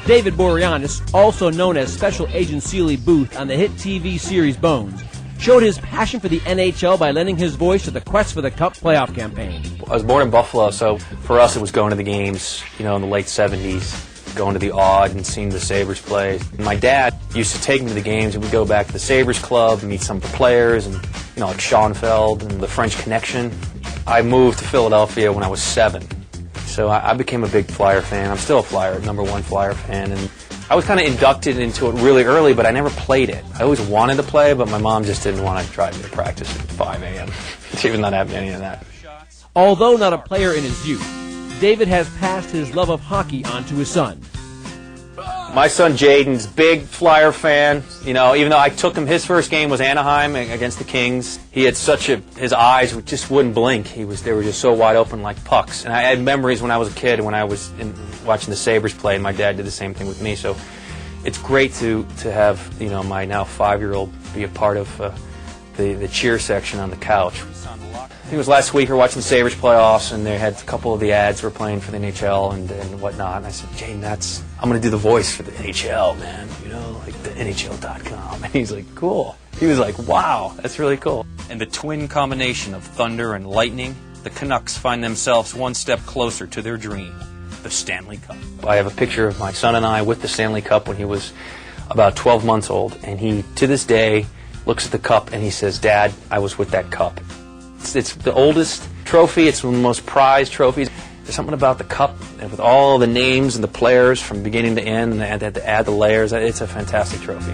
David Boreanaz, also known as Special Agent Seeley Booth on the hit TV series Bones, showed his passion for the NHL by lending his voice to the Quest for the Cup playoff campaign. I was born in Buffalo, so for us it was going to the games, in the late 70s, going to the Odd and seeing the Sabres play. My dad used to take me to the games, and we'd go back to the Sabres Club, meet some of the players, and like Schoenfeld and the French Connection. I moved to Philadelphia when I was 7, so I became a big Flyer fan. I'm still a Flyer, #1 Flyer fan, and I was kind of inducted into it really early, but I never played it. I always wanted to play, but my mom just didn't want to drive me to practice at 5 a.m. She was not having any of that. Although not a player in his youth, David has passed his love of hockey on to his son. My son Jaden's big Flyer fan. Even though I took him, his first game was Anaheim against the Kings. He had his eyes just wouldn't blink. They were just so wide open like pucks. And I had memories when I was a kid, when I was watching the Sabres play, and my dad did the same thing with me. So it's great to have my now 5-year-old be a part of the cheer section on the couch. I think it was last week we were watching the Sabres playoffs, and they had a couple of the ads were playing for the NHL and whatnot. And I said, Jaden, I'm going to do the voice for the NHL, man. Like the NHL.com. And he's like, cool. He was like, wow, that's really cool. And the twin combination of thunder and lightning, the Canucks find themselves one step closer to their dream, the Stanley Cup. I have a picture of my son and I with the Stanley Cup when he was about 12 months old, and he, to this day, looks at the cup and he says, Dad, I was with that cup. It's the oldest trophy. It's one of the most prized trophies. There's something about the cup, and with all the names and the players from beginning to end, and they had to add the layers. It's a fantastic trophy.